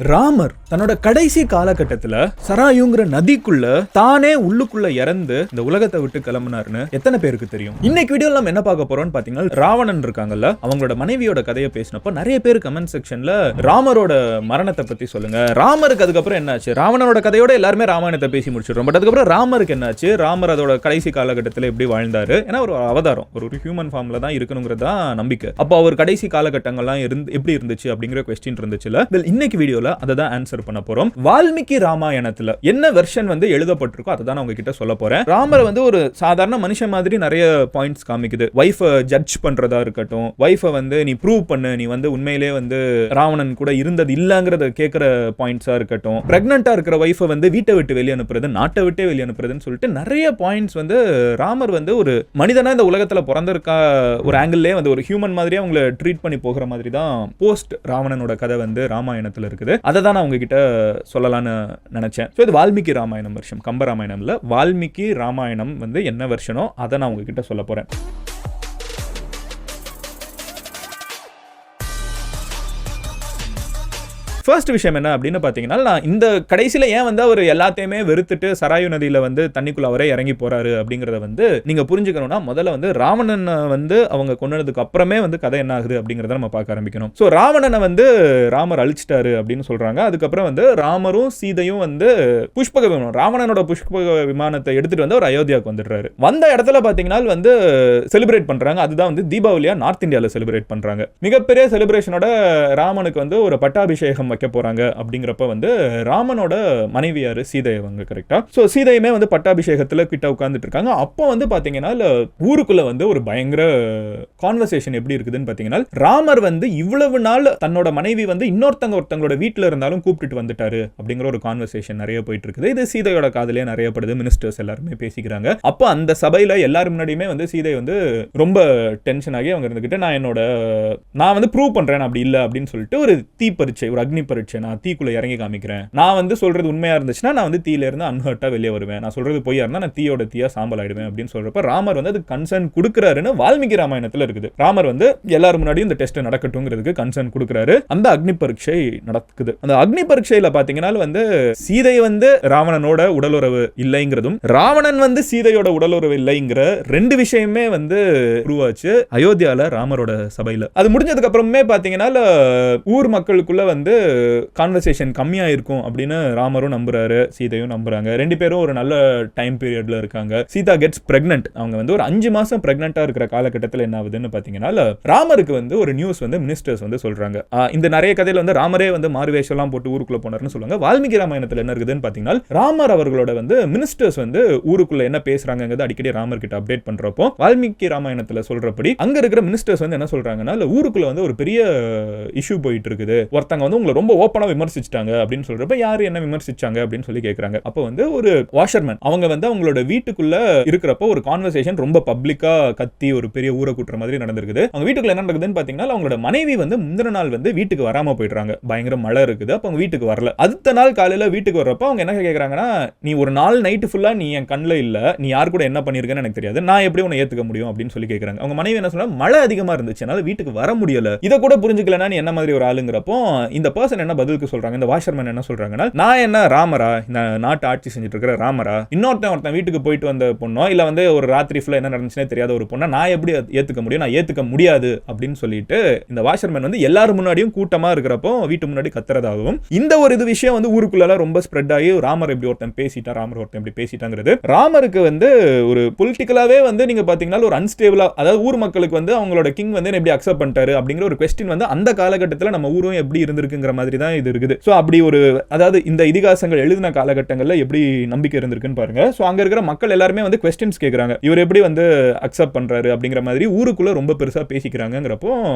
ராமர் தன்னோட கடைசி காலகட்டத்துல சராயுங்கிற நதிக்குள்ள தானே உள்ளுக்குள்ள இறந்து இந்த உலகத்தை விட்டு கிளம்பினாருன்னு எத்தனை பேருக்கு தெரியும்? இன்னைக்கு வீடியோல நம்ம என்ன பார்க்க போறோம்னு பாத்தீங்கன்னா, ராவணன் இருக்காங்கல்ல, அவங்களோட மனைவியோட கதையை பேசினப்போ நிறைய பேர் கமெண்ட் செக்ஷன்ல ராமரோட மரணத்தை பத்தி சொல்லுங்க, ராமருக்கு அதுக்கப்புறம் என்னாச்சு, ராவணனோட கதையோட எல்லாருமே ராமாயணத்தை பேசி முடிச்சிடுறோம், பட் அதுக்கப்புறம் ராமருக்கு என்னாச்சு, ராமர் அதோட கடைசி காலகட்டத்தில் எப்படி வாழ்ந்தாரு, ஏன்னா ஒரு அவதாரம், ஒரு ஹியூமன் ஃபார்ம்ல தான் இருக்கணுங்கிறது தான் நம்பிக்கை. அப்போ அவர் கடைசி காலகட்டங்கள்லாம் எப்படி இருந்துச்சு அப்படிங்கிற கொஸ்டின் இருந்துச்சுல. இன்னைக்கு வீடியோல அதை தான் ஆன்சர் பண்ண போறோம். வால்மீகி ராமாயணத்துல என்ன வெர்ஷன் வந்து எழுதப்பட்டிருக்கோ அதை தான் உங்ககிட்ட சொல்ல போறேன். ராமர் வந்து ஒரு சாதாரண மனுஷன் மாதிரி நிறைய பாயிண்ட்ஸ் காமிக்குது. வைஃப ஜட்ஜ் பண்றதா இருக்கட்டும், வைஃப வந்து நீ ப்ரூவ் பண்ணு, நீ வந்து உண்மையிலே வந்து ராவணன் கூட இருந்தது இல்லங்கிறத கேட்கிற பாயிண்ட்ஸா இருக்கட்டும், பிரெக்னண்டா இருக்கிற வைஃப வந்து வீட்டை விட்டு வெளியே அனுப்புறது, நாட்டை விட்டே வெளியே அனுப்புறதுன்னு சொல்லிட்டு நிறைய பாயிண்ட்ஸ் வந்து ராமர் வந்து ஒரு மனிதனா இந்த உலகத்துல பிறந்திருக்கா ஒரு ஆங்கிள்லயே வந்து ஒரு ஹியூமன் மாதிரியே அவங்களை ட்ரீட் பண்ணி போகிற மாதிரி தான் போஸ்ட் ராவணனோட கதை வந்து ராமாயணத்துல இருக்குது. அதை தான் நான் உங்ககிட்ட சொல்லலாம்னு நினைச்சேன். ஸோ இது வால்மீகி ராமாயணம் வருஷம், கம்ப ராமாயணம்ல வால்மீகி ராமாயணம் வந்து என்ன வருஷனோ அதை நான் உங்ககிட்ட சொல்ல போறேன். ஃபர்ஸ்ட் விஷயம் என்ன அப்படின்னு பார்த்தீங்கன்னா, நான் இந்த கடைசியில் ஏன் வந்து அவர் எல்லாத்தையுமே வெறுத்துட்டு சராயு நதியில் வந்து தண்ணிக்குள்ள அவரே இறங்கி போறாரு அப்படிங்கிறத வந்து நீங்க புரிஞ்சுக்கணும்னா, முதல்ல வந்து ராவணனை வந்து அவங்க கொன்னதுக்கு அப்புறமே வந்து கதை என்ன ஆகுது அப்படிங்கிறத நம்ம பார்க்க ஆரம்பிக்கணும். ஸோ ராவணனை வந்து ராமர் அழிச்சிட்டாரு அப்படின்னு சொல்றாங்க. அதுக்கப்புறம் வந்து ராமரும் சீதையும் வந்து புஷ்பக விமானம், ராவணனோட புஷ்பக விமானத்தை எடுத்துட்டு வந்து ஒரு அயோத்தியாவுக்கு வந்துடுறாரு. வந்த இடத்துல பார்த்தீங்கன்னா வந்து செலிப்ரேட் பண்றாங்க. அதுதான் வந்து தீபாவளியா நார்த் இந்தியாவில் செலிப்ரேட் பண்றாங்க. மிகப்பெரிய செலிப்ரேஷனோட ராமனுக்கு வந்து ஒரு பட்டாபிஷேகம் வைக்க போறாங்க. அப்படிங்கிறப்ப வந்து ராமனோட மனைவி யாரு, சீதை அவங்க, கரெக்டா? சோ சீதையுமே வந்து பட்டாபிஷேகத்துல கிட்ட உட்கார்ந்துட்டு இருக்காங்க. அப்போ வந்து பாத்தீங்கன்னா ஊருக்குள்ள வந்து ஒரு பயங்கர கான்வர்சேஷன் எப்படி இருக்குதுன்னு பாத்தீங்கன்னா, ராமர் வந்து இவ்வளவு நாள் தன்னோட மனைவி வந்து ஒருத்தங்களோட வீட்டுல இருந்தாலும் கூப்பிட்டுட்டு வந்துட்டாரு அப்படிங்கிற ஒரு கான்வர்சேஷன் நிறைய போயிட்டு இருக்குது. இது சீதையோட காதலே நிறைய படுது, மினிஸ்டர்ஸ் எல்லாருமே பேசிக்கிறாங்க. அப்போ அந்த சபையில எல்லாரும் முன்னாடியுமே வந்து சீதை வந்து ரொம்ப டென்ஷன் ஆகி அவங்க இருந்துகிட்டு, நான் வந்து ப்ரூவ் பண்றேன் அப்படி இல்ல அப்படின்னு சொல்லிட்டு ஒரு தீ பரீட்சை, ஒரு அக்னி பரீட்சை, நான் தீக்குள்ள இறங்கி காமிக்கிறேன், நான் வந்து சொல்றது உண்மையா இருந்துச்சுன்னா நான் வந்து தீயில இருந்து அன்ஹர்ட்டா வெளியே வருவேன், நான் சொல்றது பொய்யா இருந்தா நான் தீயோட தீயா சாம்பல் ஆயிடுவேன் அப்படின்னு சொல்றப்ப ராமர் வந்து அது கன்சர்ன் கொடுக்கிறாருன்னு வால்மீகி ராமாயணத்துல இருக்குது. ராமர் வந்து எல்லாரும் முன்னாடியும் இந்த டெஸ்ட் நடக்கட்டும்ங்கிறதுக்கு கன்சர்ன் கொடுக்கிறாரு. அந்த அக்னி பரீட்சை நடக்குது. அந்த அக்னி பரீட்சையில பாத்தீங்கன்னா வந்து சீதை வந்து ராவணனோட உடலுறவு இல்லைங்கிறதும், ராவணன் வந்து சீதையோட உடலுறவு இல்லைங்கிற ரெண்டு விஷயமே வந்து உருவாச்சு அயோத்தியால ராமரோட சபையில. அது முடிஞ்சதுக்கு அப்புறமே பாத்தீங்கன்னா ஊர் மக்களுக்குள்ள வந்து கான்வர்சேஷன் கம்மியா இருக்கும் அப்படின்னு ராமரும் நம்புறாரு, சீதையும் நம்புறாங்க. ரெண்டு பேரும் ஒரு நல்ல டைம் பீரியட்ல இருக்காங்க. Sita gets pregnant. அவங்க வந்து ஒரு 5 மாசம் பிரெக்னன்ட்டா இருக்கிற காலகட்டத்தில் என்ன ஆகுதுன்னு பாத்தீங்கன்னா, ராமருக்கு வந்து ஒரு நியூஸ் வந்து மினிஸ்டர்ஸ் வந்து சொல்றாங்க. இந்த நிறைய கதையில வந்து ராமரே வந்து மாறுவேஷம் எல்லாம் போட்டு ஊருக்குள்ள போனார்னு சொல்லுவாங்க. வால்மீகி ராமாயணத்துல என்ன இருக்குதுன்னு பாத்தீங்கன்னா, ராமர் அவர்களோட வந்து மினிஸ்டர்ஸ் வந்து ஊருக்குள்ள என்ன பேசுறாங்கிறது அடிக்கடி ராமர் கிட்ட அப்டேட் பண்றப்போ வால்மீகி ராமாயணத்துல சொல்றபடி அங்க இருக்கிற மினிஸ்டர்ஸ் வந்து என்ன சொல்றாங்கன்னா, ஊருக்குள்ள வந்து ஒரு பெரிய இஷ்யூ போயிட்டு இருக்குது, ஒருத்தங்க வந்து உங்களை ரொம்ப ஓப்பனா விமர்சிச்சிட்டாங்க அப்படின்னு சொல்றப்ப யாரு என்ன விமர்சிச்சாங்க அப்படின்னு சொல்லி கேக்குறாங்க. அப்போ வந்து ஒரு வாஷர்மேன் அவங்க வந்து அவங்களோட வீட்டுக்குள்ள இருக்கிறப்போ ஒரு கான்வர்சேஷன் ரொம்ப பப்ளிக்கா கத்தி ஒரு பெரிய ஊரை கூட்டுற மாதிரி நடந்திருக்குது. அவங்க வீட்டுக்குள்ள என்ன நடக்குதுன்னு பாத்தீங்கன்னா, அவங்களோட மனைவி வந்து முந்தின நாள் வந்து வீட்டுக்கு வராம போயிடுறாங்க. பயங்கர மழை இருக்குது. அப்ப அவங்க வீட்டுக்கு வரல. அடுத்த நாள் காலையில வீட்டுக்கு வரப்ப அவங்க என்ன கேக்குறாங்கன்னா, நீ ஒரு நாள் நைட்டு ஃபுல்லா நீ என் கண்ணுல இல்ல, நீ யார் கூட என்ன பண்ணிருக்கன்னு எனக்கு தெரியாது, நான் எப்படி உன்னை ஏத்துக்க முடியும் அப்படின்னு சொல்லி கேக்குறாங்க. அவங்க மனைவி என்ன சொல்றாங்க, மழை அதிகமா இருந்துச்சு, அதனால வீட்டுக்கு வர முடியல, இத கூட புரிஞ்சுக்கலனா நீ என்ன மாதிரி ஒரு ஆளுங்கிறப்போ இந்த பர்சன் என்ன பதிலுக்கு சொல்றாங்க, இந்த வாஷர்மேன் என்ன சொல்றாங்கன்னா, நான் என்ன ராமரா, இந்த நாட்டு ஆட்சி செஞ்சுட்டு இருக்கிற ராமரா, ஒருத்தன் வீட்டுக்கு போயிட்டு வந்த பொண்ணோ இல்ல வந்து ஒரு ராத்திரி ஃபுல்லா என்ன நடந்துச்சுனே தெரியாத ஒரு பொண்ணை நான் எப்படி ஏத்துக்க முடியும், நான் ஏத்துக்க முடியாது அப்படின்னு சொல்லிட்டு இந்த வாஷர்மேன் வந்து எல்லாரும் முன்னாடியும் கூட்டமா இருக்கிறப்போ வீட்டு முன்னாடி கத்துறதாகவும், இந்த ஒரு இது விஷயம் வந்து ஊருக்குள்ள ரொம்ப ஸ்ப்ரெட் ஆகி ராமர் எப்படி ஒருத்தன் பேசிட்டா, ராமர் ஒருத்தன் எப்படி பேசிட்டாங்கிறது ராமருக்கு வந்து ஒரு பொலிட்டிக்கலாவே வந்து நீங்க பாத்தீங்கன்னா ஒரு அன்ஸ்டேபிளா, அதாவது ஊர் மக்களுக்கு வந்து அவங்களோட கிங் வந்து எப்படி அக்செப்ட் பண்ணிட்டாரு அப்படிங்கிற ஒரு क्वेश्चन வந்து அந்த காலகட்டத்தில் நம்ம ஊரும் எப்படி இருந்திருக்குங்கிற மாதிரி தான் இது இருக்குது. சோ அப்படி ஒரு, அதாவது இந்த இதிகாசங்கள் எழுதின காலகட்டங்கள்ல எப்படி நம்பிக்கை இருந்திருக்குன்னு பாருங்க. சோ அங்க இருக்கிற மக்கள் எல்லாருமே வந்து क्वेश्चंस கேக்குறாங்க, இவர் எப்படி வந்து அக்செப்ட் பண்றாரு அப்படிங்கிற மாதிரி ஊருக்குள்ள ரொம்ப பெருசா பேசிக்கிறாங்கங்கிறப்போ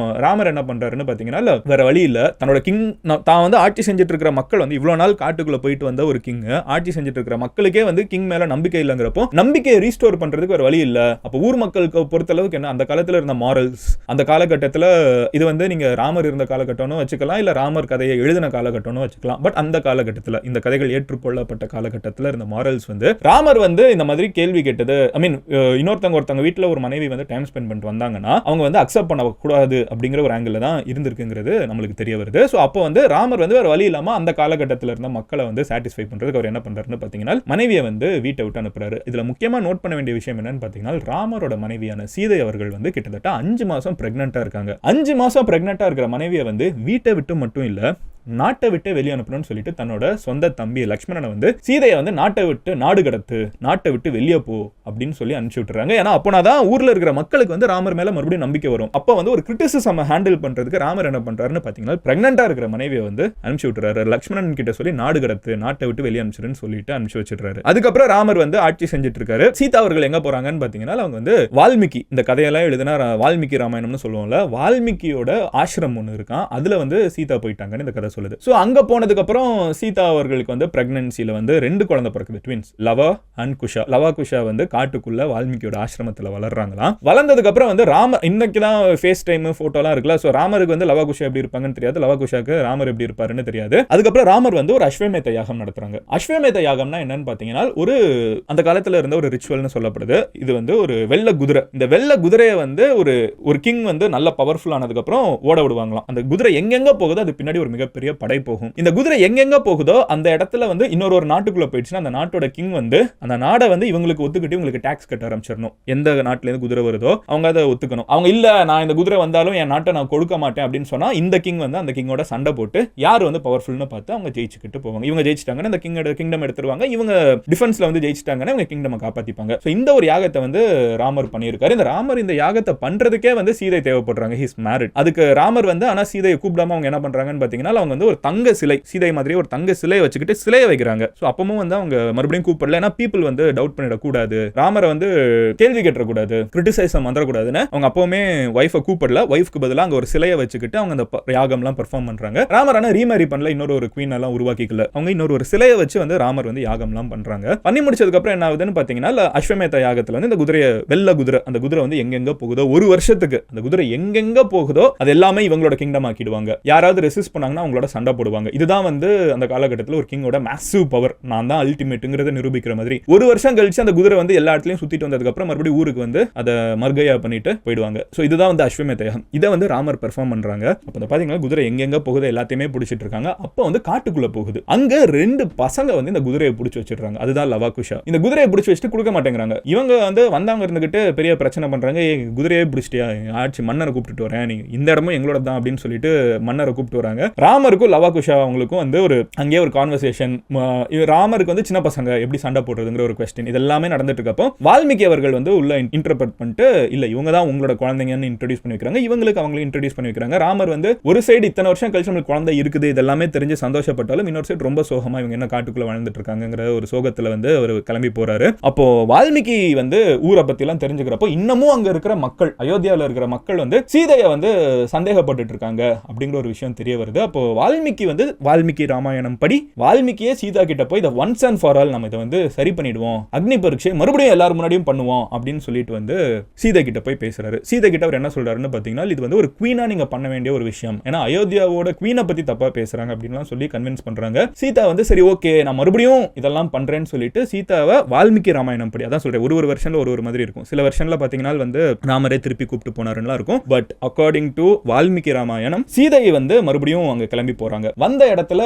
ராமர் என்ன பண்றாருன்னு பாத்தீங்கன்னா, வேற வழி இல்ல, தன்னோட கிங் தான் வந்து ஆட்சி செஞ்சுட்டு இருக்கிற மக்கள் வந்து இவ்வளவு நாள் காட்டுக்குள்ள போயிட்டு வந்த ஒரு கிங் ஆட்சி செஞ்சுட்டு இருக்கிற மக்களுக்கே வந்து கிங் மேல நம்பிக்கை இல்லங்கிறப்போ நம்பிக்கையை ரீஸ்டோர் பண்றதுக்கு ஒரு வழி இல்ல. அப்ப ஊர் மக்களுக்கு பொறுத்த அளவுக்கு என்ன, அந்த காலத்துல இருந்த மாரல்ஸ், அந்த காலகட்டத்துல இது வந்து நீங்க ராமர் இருந்த காலகட்டம்னு வச்சுக்கலாம், இல்ல ராமர் கதையை கதையை எழுதின காலகட்டம்னு வச்சுக்கலாம். பட் அந்த காலகட்டத்தில், இந்த கதைகள் ஏற்றுக்கொள்ளப்பட்ட காலகட்டத்தில் இருந்த மாரல்ஸ் வந்து ராமர் வந்து இந்த மாதிரி கேள்வி கேட்டது, ஐ மீன் ஒருத்தங்க வீட்டில் ஒரு மனைவி வந்து டைம் ஸ்பெண்ட் பண்ணிட்டு வந்தாங்கன்னா அவங்க வந்து அக்செப்ட் பண்ணக்கூடாது அப்படிங்கிற ஒரு ஆங்கிள் தான் இருந்திருக்குங்கிறது நம்மளுக்கு தெரிய வருது. ஸோ அப்போ வந்து ராமர் வந்து வேற வழி இல்லாமல் அந்த காலகட்டத்தில் இருந்த மக்களை வந்து சாட்டிஸ்ஃபை பண்றதுக்கு அவர் என்ன பண்றாருன்னு பார்த்தீங்கன்னா மனைவியை வந்து வீட்டை விட்டு அனுப்புறாரு. இதுல முக்கியமா நோட் பண்ண வேண்டிய விஷயம் என்னன்னு பார்த்தீங்கன்னா, ராமரோட மனைவியான சீதை அவர்கள் வந்து கிட்டத்தட்ட 5 மாசம் பிரெக்னெண்டா இருக்காங்க. 5 மாசம் பிரெக்னெண்டா இருக்கிற மனைவியை வந்து வீட்டை விட்டு மட்டும் இல்ல, நாட்டை விட்டு வெளியே அனுப்பணும்னு சொல்லிட்டு தன்னோட சொந்த தம்பி லக்ஷ்மணனை வந்து சீதையை வந்து நாட்டை விட்டு நாடு கடத்து, நாட்டை விட்டு வெளியே போ அப்படின்னு சொல்லி அனுப்பிச்சு விட்டுறாங்க. ஏன்னா அப்போனாதான் ஊர்ல இருக்கிற மக்களுக்கு வந்து ராமர் மேல மறுபடியும் நம்பிக்கை வரும். அப்போ வந்து ஒரு கிரிட்டிசிசம் ஹேண்டில் பண்றதுக்கு ராமர் என்ன பண்றாருன்னு பாத்தீங்கன்னா, பிரெக்னெண்டா இருக்கிற மனைவியை வந்து அனுப்பிச்சு விட்டுறாரு. லக்ஷ்மணன் கிட்ட சொல்லி நாடு கடத்து, நாட்டை விட்டு வெளியே அனுப்பிச்சிருன்னு சொல்லிட்டு அனுப்பிச்சு வச்சிடுறாரு. அதுக்கப்புறம் ராமர் வந்து ஆட்சி செஞ்சுட்டு இருக்காரு. சீதா அவர்கள் எங்க போறாங்கன்னு பாத்தீங்கன்னா, அவங்க வந்து வால்மீகி, இந்த கதையெல்லாம் எழுதினா வால்மீகி ராமாயணம்னு சொல்லுவோம்ல, வால்மீகியோட ஆசிரம் ஒன்று இருக்கான், அதுல வந்து சீதா போயிட்டாங்கன்னு இந்த கதை சொல்லுது. சோ அங்க போனதுக்கு அப்புறம் சீதா அவர்களுக்கு வந்து பிரெக்னன்சில வந்து 2 குழந்தை பிறக்குது, ட்வின்ஸ், லவா அண்ட் குஷா. லவா குஷா வந்து காட்டுக்குள்ள வால்மீகியோட ஆசிரமத்துல வளர்றாங்களாம். வளர்ந்ததுக்கு அப்புறம் வந்து ராமர், இன்னைக்கு தான் ஃபேஸ் டைம் போட்டோலாம் இருக்குல்ல, சோ ராமருக்கு வந்து லவா குஷா எப்படி இருப்பாங்கன்னு தெரியாது, லவா குஷாக்கு ராமர் எப்படி இருப்பாருன்னு தெரியாது. அதுக்கப்புறம் ராமர் வந்து ஒரு அஸ்வமேத யாகம் நடத்துறாங்க. அஸ்வமேத யாகம்னா என்னன்னு பாத்தீங்கன்னா, ஒரு அந்த காலத்துல இருந்த ஒரு ரிச்சுவல்னு சொல்லப்படுது. இது வந்து ஒரு வெள்ளை குதிரை. இந்த வெள்ளை குதிரையை வந்து ஒரு கிங் வந்து நல்ல பவர்ஃபுல் ஆனதுக்கு அப்புறம் ஓட விடுவாங்களாம். அந்த குதிரை எங்கெங்க போகுதோ அது பின்னாடி ஒரு மிகப்பெரிய படை போகும். இந்த குதிரை எங்கெங்க போகுதோ அந்த இடத்துல வந்து இன்னொரு நாட்டுக்குள்ள போயிடுச்சுன்னா அந்த நாட்டோட கிங் வந்து அந்த நாடை வந்து இவங்களுக்கு ஒத்துக்கிட்டு இவங்களுக்கு டாக்ஸ் கட்ட ஆரம்பிச்சிடணும். எந்த நாட்டுல இருந்து குதிரை வருதோ அவங்க அதை ஒத்துக்கணும். அவங்க இல்ல நான் இந்த குதிரை வந்தாலும் என் நாட்டை நான் கொடுக்க மாட்டேன் அப்படின்னு சொன்னா இந்த கிங் வந்து அந்த கிங்கோட சண்டை போட்டு யார் வந்து பவர்ஃபுல்னு பார்த்து அவங்க ஜெயிச்சுக்கிட்டு போவாங்க. இவங்க ஜெயிச்சிட்டாங்கன்னா இந்த கிங்டம் எடுத்துருவாங்க, இவங்க டிஃபென்ஸ்ல வந்து ஜெயிச்சிட்டாங்கன்னா இவங்க கிங்டம் காப்பாத்திப்பாங்க. இந்த ஒரு யாகத்தை வந்து ராமர் பண்ணியிருக்காரு. இந்த ராமர் இந்த யாகத்தை பண்றதுக்கே வந்து சீதை தேவைப்படுறாங்க. He is married. அதுக்கு ராமர் வந்து ஆனா சீதையை கூப்பிடாம அவங்க என்ன பண்றாங்கன்னு பாத்தீங்கன்னா, அவங்க வந்து ஒரு தங்க சிலை, சீதை மாதிரி ஒரு தங்க சிலையை வச்சுக்கிட்டு சிலையை வைக்கிறாங்க. சோ அப்பவும் வந்து அவங்க மறுபடியும் கூப்பிடல, ஏன்னா பீப்புள் வந்து டவுட் பண்ணிடக்கூடாது, ராமரை வந்து கேள்வி கேட்டக்கூடாது, கிரிட்டிசைசம் வந்துடக்கூடாதுன்னு அவங்க அப்பவுமே வைஃபை கூப்பிடல. வைஃப்க்கு பதிலாக அங்க ஒரு சிலையை வச்சுக்கிட்டு அவங்க அந்த யாகம்லாம் பெர்ஃபார்ம் பண்றாங்க. ராமர் ஆனா ரீமேரி பண்ணல, இன்னொரு குவீன் எல்லாம் உருவாக்கிக்கல, அவங்க இன்னொரு சிலையை வச்சு வந்து ராமர் வந்து யாகம்லாம் பண்றாங்க. பண்ணி முடிச்சதுக்கு அப்புறம் என்ன ஆகுதுன்னு பாத்தீங்கன்னா, அஸ்வமேத யாகத்துல வந்து இந்த குதிரையை, வெள்ளை குதிரை, அந்த குதிரை வந்து எங்கெங்க போகுதோ ஒரு வருஷத்துக்கு அந்த குதிரை எங்கெங்க போகுதோ அது எல்லாமே இவங்களோட கிங்டம் ஆக்கிடுவாங்க. யாராவது ரெசிஸ்ட் பண்ணாங்கன்னா அவங்களோட சண்டை போடுவாங்க. இதுதான் வந்து அந்த காலகட்டத்தில் ஒரு கிங்கோட மேசிவ் பவர், நான் தான் அல்டிமேட்ங்கிறத நிரூபிக்கிற மாதிரி. ஒரு வருஷம் கழிச்சு அந்த குதிரை வந்து எல்லா இடத்துலயும் சுத்திட்டு வந்ததுக்கு அப்புறம் மறுபடியும் ஊருக்கு வந்து அதை மர்கையா பண்ணிட்டு போயிடுவாங்க. சோ இதுதான் வந்து அஸ்வமேத யாகம். இதை வந்து ராமர் பெர்ஃபார்ம் பண்றாங்க. அப்ப பாத்தீங்கன்னா குதிரை எங்கெங்க போகுது எல்லாத்தையுமே பிடிச்சிட்டு இருக்காங்க. அப்ப வந்து காட்டுக்குள்ள போகுது. அங்க 2 பசங்க வந்து இந்த குதிரையை பிடிச்சி வச்சிடுறாங்க. அதுதான் லவா குஷா. இந்த குதிரையை பிடிச்சி வச்சுட்டு கொடுக்க மாட்டேங்கிறாங்க. இவங்க வந்து வந்தாங்க இருந்துகிட்டு பெரிய பிரச்சனை பண்றாங்க. குதிரையை பிடிச்சிட்டியா, ஆட்சி மன்னரை கூப்பிட்டு வரேன், நீ இந்த இடமும் எங்களோட தான் அப்படின்னு சொல்லிட்டு மன்னரை கூப்பிட்டு வராங்க. ராமருக்கும் லவா குஷா அவங்களுக்கும் வந்து ஒரு அங்கே ஒரு கான்வர்சேஷன். ராமருக்கு வந்து சின்ன பசங்க எப்படி சண்டை போடுறதுங்கிற ஒரு கொஸ்டின் இதெல்லாமே நடந்துட்டு இருக்கப்போ வால்மீகி அவர்கள் வந்து உள்ள இன்டர்பிரட் பண்ணிட்டு இல்ல இவங்க தான் உங்களோட குழந்தைங்கன்னு இன்ட்ரோடியூஸ் பண்ணி வைக்கிறாங்க. இவங்களுக்கு அவங்களும் இன்ட்ரோடியூஸ் பண்ணி வைக்கிறாங்க. ராமர் வந்து ஒரு சைடு இத்தனை வருஷம் கழிச்சு நம்மளுக்கு குழந்தை இருக்குது இதெல்லாமே தெரிஞ்சு சந்தோஷப்பட்டாலும் இன்னொரு சைடு ரொம்ப சோகமா இவங்க என்ன காட்டுக்குள்ள வாழ்ந்துட்டு இருக்காங்கிற ஒரு சோகத்துல வந்து அவர் கிளம்பி போறாரு. அப்போ வால்மீகி வந்து ஊரை பத்தி எல்லாம் தெரிஞ்சுக்கிறப்போ இன்னமும் அங்க இருக்கிற மக்கள், அயோத்தியாவில் இருக்கிற மக்கள் வந்து சீதையை வந்து சந்தேகப்பட்டு இருக்காங்க அப்படிங்கிற ஒரு விஷயம் தெரிய வருது. அப்போ வால்மீகி வந்து வால்மீகி ராமாயணம் படி வால்மீகியே சீதா கிட்ட போய் இதை ஒன்ஸ் அண்ட் ஃபார் ஆல் நம்ம இதை வந்து சரி பண்ணிடுவோம், அக்னி பரீட்சை மறுபடியும் எல்லாரும் முன்னாடியும் பண்ணுவோம் அப்படின்னு சொல்லிட்டு வந்து சீதை கிட்ட போய் பேசுறாரு. சீதை கிட்ட அவர் என்ன சொல்றாருன்னு பாத்தீங்கன்னா, இது வந்து ஒரு குவீனா நீங்க பண்ண வேண்டிய ஒரு விஷயம், ஏன்னா அயோத்தியாவோட குவீனை பத்தி தப்பா பேசுறாங்க அப்படின்னு சொல்லி கன்வின்ஸ் பண்றாங்க. சீதா வந்து சரி ஓகே நான் மறுபடியும் இதெல்லாம் பண்றேன்னு சொல்லிட்டு சீதாவை வால்மீகி ராமாயணம் படி, அதான் சொல்றேன், ஒரு வருஷன்ல ஒரு மாதிரி இருக்கும். சில வருஷன்ல பாத்தீங்கன்னா வந்து ராமரே திருப்பி கூப்பிட்டு போனாருன்னு இருக்கும். But according to Valmiki Ramayana Sita வந்து மறுபடியும் அங்க கிளம்பி போறாங்க. வந்த இடத்துல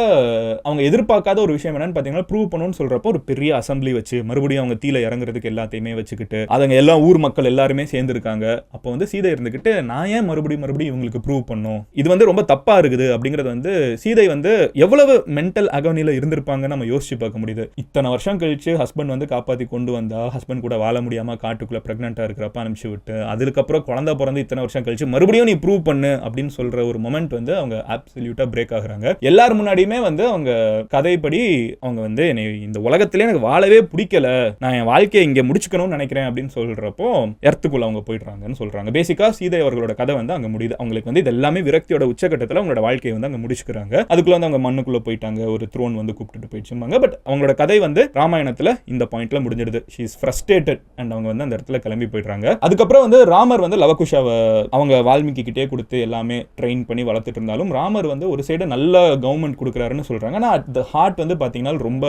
அவங்க எதிர்பார்க்காத ஒரு விஷயம் என்னன்னு பாத்தீங்கன்னா, ப்ரூவ் பண்ணணும்னு சொல்றப்போ ஒரு பெரிய அசம்பிளி வச்சு மறுபடியும் அவங்க தீல இறங்குறதுக்கு எல்லாத்தையுமே வச்சுக்கிட்டு அவங்க எல்லா ஊர் மக்கள் எல்லாருமே சேர்ந்து இருக்காங்க. அப்போ வந்து சீதை இருந்துகிட்டு நான் ஏன் மறுபடியும் இவங்களுக்கு ப்ரூவ் பண்ணும், இது வந்து ரொம்ப தப்பா இருக்குது அப்படிங்கறது வந்து சீதை வந்து எவ்வளவு மென்டல் அகவனில இருந்திருப்பாங்கன்னு நம்ம யோசிச்சு பார்க்க முடியுது. இத்தனை வருஷம் கழிச்சு ஹஸ்பண்ட் வந்து காப்பாத்தி கொண்டு வந்தா ஹஸ்பண்ட் கூட வாழ முடியாம காட்டுக்குள்ள பிரெக்னெண்டா இருக்கிறப்ப அனுப்பிச்சு விட்டு அதுக்கப்புறம் குழந்தை பிறந்து இத்தனை வருஷம் கழிச்சு மறுபடியும் நீ ப்ரூவ் பண்ணு அப்படின்னு சொல்ற ஒரு மொமெண்ட் வந்து அவங்க அப்சல்யூட்டா பிரேக் ஆகுறாங்க. எல்லாரும் முன்னாடியுமே வந்து அவங்க கதைப்படி அவங்க வந்து இந்த உலகத்திலே எனக்கு வாழவே பிடிக்கல, நான் என் வாழ்க்கையை இங்க முடிச்சுக்கணும்னு நினைக்கிறேன் அப்படின்னு சொல்றப்போ எர்த்துக்குள்ள அவங்க போயிடுறாங்கன்னு சொல்றாங்க. பேசிக்கா சீதை அவர்களோட கதை வந்து அங்க முடியுது. அவங்களுக்கு வந்து இது எல்லாமே விரக்தியோட உச்சகட்டத்தில் அவங்களோட வாழ்க்கையை வந்து அங்க முடிச்சுக்கிறாங்க. அதுக்குள்ள வந்து அவங்க மண்ணுக்குள்ள போயிட்டாங்க, ஒரு த்ரோன் வந்து கூப்பிட்டு போயிடுச்சுங்க. பட் அவங்களோட கதை வந்து ராமாயணத்துல இந்த பாயிண்ட்ல முடிஞ்சிடுது. ஷீ இஸ் ஃப்ரஸ்ட்ரேட்டட் அண்ட் அவங்க வந்து அந்த இடத்துல கிளம்பி போயிடுறாங்க. அதுக்கப்புறம் வந்து ராமர் வந்து லவகுஷாவை அவங்க வால்மீகி கிட்டே கொடுத்து எல்லாமே ட்ரெயின் பண்ணி வளர்த்துட்டு இருந்தாலும் ராமர் வந்து ஒரு சைடு நல்ல கவர்மெண்ட் கொடுக்குறாருன்னு சொல்றாங்க. ஆனா அந்த ஹார்ட் வந்து பாத்தீங்கன்னா ரொம்ப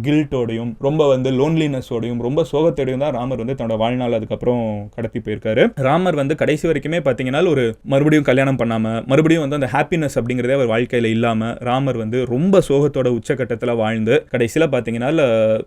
கில்ட்டோடையும் ரொம்ப வந்து லோன்லினஸோடையும் ரொம்ப சோகத்தோடையும் தான் ராமர் வந்து தன்னோட வாழ்நாள் அதுக்கப்புறம் கடத்தி போயிருக்காரு. ராமர் வந்து கடைசி வரைக்குமே பாத்தீங்கன்னா ஒரு மறுபடியும் கல்யாணம் பண்ணாம மறுபடியும் வந்து அந்த ஹாப்பினஸ் அப்படிங்கறதே அவர் வாழ்க்கையில இல்லாம ராமர் வந்து ரொம்ப சோகத்தோட உச்சகட்டத்துல வாழ்ந்து கடைசியில பாத்தீங்கன்னா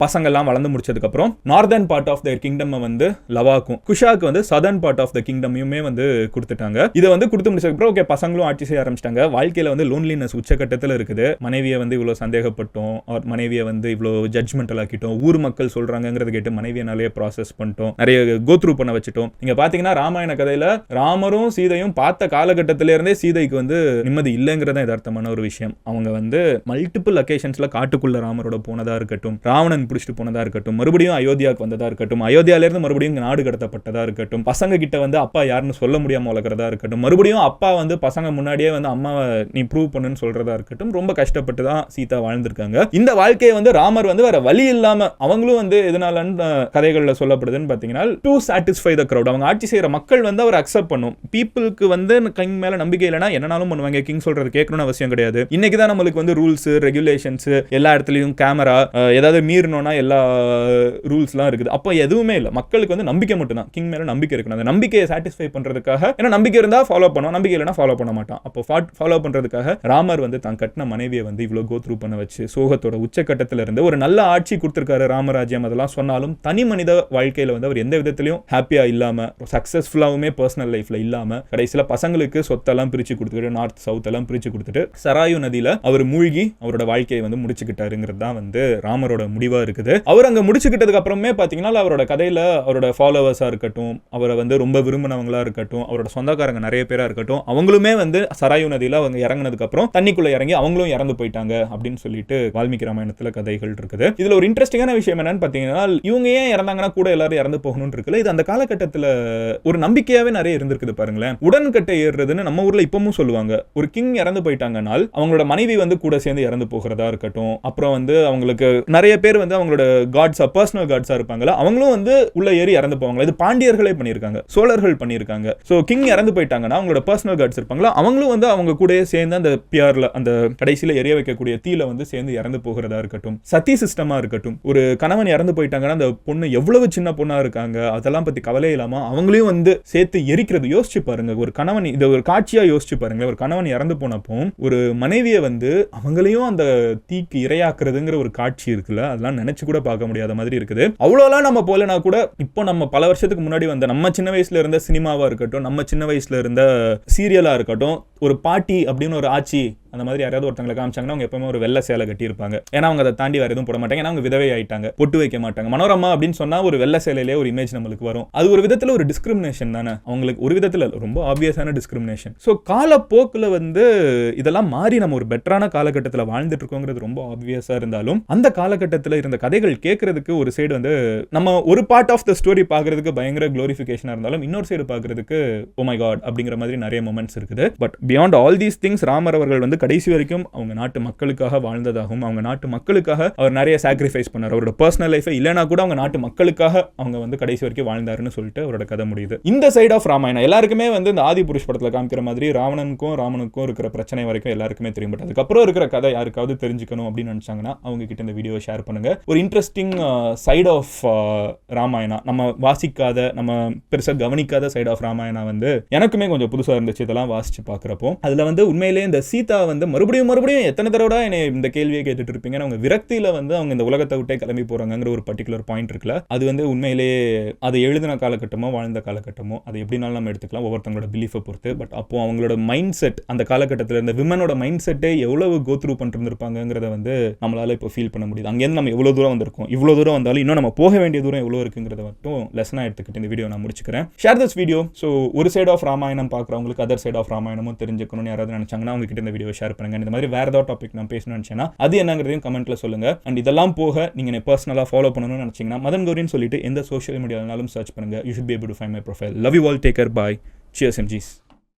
பசங்க எல்லாம் வளர்ந்து முடிச்சதுக்கு அப்புறம் northern part of the kingdom வந்து லவாக்கும் குஷாக்கு வந்து சதர்ன் பார்ட் ஆஃப் த கிங்டமையுமே வந்து கொடுத்துட்டாங்க. இதை வந்து கொடுத்து முடிச்சதுக்கு அப்புறம் ஓகே பசங்களும் ஆட்சி செய்ய ஆரம்பிச்சிட்டாங்க. வாழ்க்கையில வந்து லோன்லினஸ் உச்சகட்டத்தில் இருக்குது. மனைவியை வந்து இவ்வளவு சந்தேகப்பட்டோம், மனைவியை வந்து இவ்வளவு ஜட்ஜ்மெண்டல் ஆக்கிட்டோம், ஊர் மக்கள் சொல்றாங்கிறத கேட்டு மனைவியை நிறைய ப்ராசஸ் பண்ணிட்டோம், நிறைய கோத்ரூ பண்ண வச்சுட்டோம். நீங்க பாத்தீங்கன்னா ராமாயண கதையில ராமரும் சீதையும் பார்த்த காலகட்டத்தில இருந்தே சீதைக்கு வந்து நிம்மதி இல்லைங்கிறத யதார்த்தமான ஒரு விஷயம். அவங்க வந்து மல்டிபிள் அகேஷன்ஸ்ல காட்டுக்குள்ள ராமரோட போனதா இருக்கட்டும், ராவணன் பிடிச்சிட்டு போனதா இருக்கட்டும், மறுபடியும் அயோத்தியாவுக்கு வந்ததா இருக்கட்டும், அயோத்தியால இருந்து மறுபடியும் நாடு கடத்தப்பட்டதா இருக்கட்டும், பசங்க கிட்ட வந்து அப்பா யாருன்னு சொல்ல முடியாம வளர்க்கறதா இருக்கட்டும், மறுபடியும் அப்பா வந்து பசங்க முன்னாடியே வந்து அம்மாவை நீ ப்ரூவ் பண்ணுன்னு சொல்றதா இருக்கட்டும், ரொம்ப கஷ்டப்பட்டு தான் சீதா வாழ்ந்திருக்காங்க. இந்த வாழ்க்கையை வந்து ராமர் வந்து வேற வழி இல்லாம அவங்களும் வந்து எதனாலன்னு கதைகள்ல சொல்லப்படுதுன்னு பாத்தீங்கன்னா டு சாட்டிஸ்ஃபை த கிரௌட். அவங்க ஆட்சி செய்யற மக்கள் வந்து அவர் அக்செப்ட் பண்ணும். பீப்புளுக்கு வந்து கிங் மேல நம்பிக்கை இல்லைன்னா என்னனாலும் பண்ணுவாங்க. கிங் சொல்றது கேட்கணும்னு அவசியம் கிடையாது. இன்னைக்கு தான் நம்மளுக்கு வந்து ரூல்ஸ் ரெகுலேஷன்ஸ் எல்லா இடத்துலயும் கேமரா ஏதாவது மீறணும்னா எல்லா ரூல்ஸ்லாம் இருக்குது. அப்போ எதுவுமே இல்லை. மக்களுக்கு வந்து நம்பிக்கை மட்டும் தான். கிங் மேல நம்பிக்கை இருக்கணும். அந்த நம்பிக்கையை சாட்டிஸ்ஃபை பண்றதுக்காக ஏன்னா நம்பிக்கை இருந்தா ஃபாலோ பண்ணுவோம், நம்பிக்கை இல்லைனா ஃபாலோ பண்ண மாட்டான். அப்போ ஃபாலோ பண்றதுக்காக ராமர் வந்து தான் கட்டின மனைவியை வந்து இவ்வளவு கோத்ரூ பண்ண வச்சு சோகத்தோட உச்சக்கட்டத்தில் இருந்து ஒரு நல்ல ஆட்சி கொடுத்திருக்காரு ராமராஜ்யம். அதெல்லாம் சொன்னாலும் தனி மனித வாழ்க்கையில வந்து அவர் எந்த விதத்திலையும் ஹாப்பியா இல்லாம சக்சஸ்ஃபுல்லாவுமே பர்சனல் லைஃப்ல இல்லாம கடைசியில பசங்களுக்கு சொத்தெல்லாம் பிரிச்சு கொடுத்துட்டு நார்த் சவுத் எல்லாம் பிரிச்சு கொடுத்துட்டு சராயு நதியில அவர் மூழ்கி அவரோட வாழ்க்கையை வந்து முடிச்சுக்கிட்டாருங்கிறது தான் வந்து ராமரோட முடிவா இருக்குது. அவர் அங்க முடிச்சுக்கிட்டதுக்கு அப்புறமே பாத்தீங்கன்னா அவரோட கதையில அவரோட ஃபாலோவர்ஸா இருக்கட்டும், அவரை வந்து ரொம்ப விரும்பினவங்களா இருக்கட்டும், அவரோட சொந்தக்காரங்க நிறைய பேரா இருக்கட்டும், அவங்களுமே வந்து சராயு நதியில அவங்க இறங்கினதுக்கு அப்புறம் தண்ணிக்குள்ள இறங்கி அவங்களும் இறந்து போயிட்டாங்க அப்படின்னு சொல்லிட்டு வால்மீகி ராமாயணத்துல கதைகள் இருக்குது. இதுல ஒரு இன்ட்ரெஸ்டிங்கான விஷயம் என்னன்னு பாத்தீங்கன்னா இவங்க ஏன் இறந்தாங்கன்னா கூட எல்லாரும் இறந்து போகணும்னு இருக்குல்ல. இது அந்த காலகட்டத்துல ஒரு நம்பிக்கையாவே நிறைய இருந்திருக்குது பாருங்களேன். உடன்கட்டை ஏறுறதுன்னு நம்ம ஊர்ல இப்பவும் சொல்லுவாங்க. ஒரு கிங் இறந்து போயிட்டாங்கனால் அவங்களோட மனைவி வந்து கூட சேர்ந்து இறந்து போகிறதா இருக்கட்டும், அப்புறம் வந்து அவங்களுக்கு நிறைய பேர் வந்து அவங்களோட காட்ஸா பர்சனல் காட்ஸா இருப்பாங்களா அவங்களும் வந்து உள்ள ஏறி இறந்து போவாங்க. இது பாண்டியர்களே பண்ணியிருக்காங்க, சோழர்கள் பண்ணியிருக்காங்க. சோ கிங் இறந்து போயிட்டாங்கன்னா அவங்களோட பர்சனல் காட்ஸ் இருப்பாங்களா அவங்களும் வந்து அவங்க கூட சேர்ந்து அந்த பியர்ல அந்த கடைசியில எரிய வைக்கக்கூடிய தீல வந்து சேர்ந்து இறந்து போகிறதா இருக்கட்டும், சதி சிஸ்டமா இருக்கட்டும். ஒரு கணவன் இறந்து போயிட்டாங்கன்னா அந்த பொண்ணு எவ்வளவு சின்ன பொண்ணா இருக்காங்க அதெல்லாம் பத்தி கவலை இல்லாம அவங்களையும் வந்து சேர்த்து எரிக்கிறது. யோசிச்சு பாருங்க, ஒரு கணவன் இதை ஒரு காட்சியா யோசிச்சு பாருங்க. ஒரு கணவன் இறந்து போனப்போ ஒரு மனைவியை வந்து அவங்களையும் அந்த தீக்கு இரையாக்குறதுங்கிற ஒரு காட்சி இருக்குல்ல, அதெல்லாம் நினைச்சு கூட பார்க்க முடியாத மாதிரி இருக்குது. அவ்வளோலாம் நம்ம போலனா கூட இப்போ நம்ம பல வருஷத்துக்கு முன்னாடி வந்த நம்ம சின்ன வயசுல இருந்த சினிமாவா இருக்கட்டும், நம்ம சின்ன வயசுல இருந்த சீரியலா இருக்கட்டும், ஒரு பாட்டி அப்படின்னு ஒரு ஆட்சி அந்த மாதிரி யாராவது ஒருத்தங்களை காமிச்சாங்கன்னா அவங்க எப்பவுமே ஒரு வெள்ளை சேலை கட்டி இருப்பாங்க. ஏன்னா அவங்க அதை தாண்டி வேற எதுவும் போட மாட்டாங்க. ஏன்னா அவங்க விதவை ஆயிட்டாங்க, பொட்டு வைக்க மாட்டாங்க. மனோரமா அப்படின்னு சொன்னா ஒரு வெள்ளை சேலையிலே ஒரு இமேஜ் நம்மளுக்கு வரும். அது ஒரு விதத்துல ஒரு டிஸ்கிரிமினேஷன் தானே, அவங்களுக்கு ஒரு விதத்துல ரொம்ப ஆப்வியஸான டிஸ்கிரிமினேஷன். ஸோ காலப்போக்கில் வந்து இதெல்லாம் மாறி நம்ம ஒரு பெட்டரான காலகட்டத்தில் வாழ்ந்துட்டு இருக்கோங்கிறது ரொம்ப ஆப்வியஸா இருந்தாலும் அந்த காலகட்டத்தில் இருந்த கதைகள் கேட்கறதுக்கு ஒரு சைடு வந்து நம்ம ஒரு பார்ட் ஆஃப் த ஸ்டோரி பார்க்கறதுக்கு பயங்கர குளோரிஃபிகேஷனா இருந்தாலும் இன்னொரு சைடு பார்க்கறதுக்கு ஓ மை காட் அப்படிங்கிற மாதிரி நிறைய மொமெண்ட்ஸ் இருக்குது. But beyond all these things Ramar அவர்கள் வந்து கடைசி வரைக்கும் அவங்க நாட்டு மக்களுக்காக வாழ்ந்ததாகவும் அவங்க நாட்டு மக்களுக்காக அவர் நிறைய சாக்ரிஃபைஸ் பண்ணார். அவரோட பர்சனல் லைஃபை இல்லைனா கூட அவங்க நாட்டு மக்களுக்காக அவங்க வந்து கடைசி வரைக்கும் வாழ்ந்தாருன்னு சொல்லிட்டு அவரோட கதை முடியுது. இந்த சைட் ஆஃப் ராமாயணம் எல்லாருக்குமே வந்து இந்த ஆதி புருஷ் படத்தில் காமிக்கிற மாதிரி ராவணனுக்கும் இருக்கிற பிரச்சனை வரைக்கும் எல்லாருக்குமே தெரியும். பட் அதுக்கப்புறம் இருக்கிற கதை யாருக்காவது தெரிஞ்சுக்கணும் அப்படின்னு நினைச்சாங்கன்னா அவங்க கிட்ட இந்த வீடியோ ஷேர் பண்ணுங்க. ஒரு இன்ட்ரெஸ்டிங் சைட் ஆஃப் ராமாயணா, நம்ம வாசிக்காத நம்ம பெருசா கவனிக்காத சைட் ஆஃப் ராமாயணா வந்து எனக்குமே கொஞ்சம் புதுசா இருந்துச்சு இதெல்லாம் வாசிச்சு பாக்குறப்போ. அதுல வந்து உண்மையிலே இந்த சீதா வந்து மறுபடியும் எத்தனை தடவை என்னை இந்த கேள்வியை கேட்டுட்டு இருப்பீங்க. அவங்க விரக்தியில வந்து அவங்க இந்த உலகத்தை விட்டே கிளம்பி போறாங்கிற ஒரு பர்டிகுலர் பாயிண்ட் இருக்குல்ல, அது வந்து உண்மையிலேயே அது எழுதின காலகட்டமோ வாழ்ந்த காலகட்டமோ அது எப்படினாலும் நம்ம எடுத்துக்கலாம், ஒவ்வொருத்தங்களோட பிலீஃபை பொறுத்து. பட் அப்போ அவங்களோட மைண்ட் செட் அந்த காலகட்டத்தில் இருந்த விமனோட மைண்ட் செட்டே எவ்வளவு கோத்ரூ பண்ணிருந்திருப்பாங்கிறத வந்து நம்மளால இப்போ ஃபீல் பண்ண முடியுது. அங்கேருந்து நம்ம எவ்வளவு தூரம் வந்திருக்கோம், இவ்வளவு தூரம் வந்தாலும் இன்னும் நம்ம போக வேண்டிய தூரம் எவ்வளவு இருக்குங்கிறத மட்டும் லெசனா எடுத்துக்கிட்டு இந்த வீடியோ நான் முடிச்சுக்கிறேன். Share this video. ஸோ ஒரு சைட் ஆஃப் ராமாயணம் பார்க்குறவங்களுக்கு அதர் சைட் ஆஃப் ராமாயணமும் தெரிஞ்சுக்கணும்னு யாராவது நினைச்சாங்கன்னா அவங்க கிட்ட இந்த வீடியோ ஷேர் பண்ணுங்க. இந்த மாதிரி வேற ஏதாவது டாபிக் நான் பேசணும்னு நினைச்சேன்னா அது என்னங்கிறதையும் கமெண்ட்ல சொல்லுங்க. அண்ட் இதெல்லாம் போக நீங்க பர்சனலா ஃபாலோ பண்ணணும்னு நினைச்சீங்கன்னா மதன் கௌரின்னு சொல்லிட்டு எந்த சோஷியல் மீடியானாலும் சர்ச் பண்ணுங்க. You should be able to find my profile. Love you all, take care, bye, cheers எம்ஜிஸ்.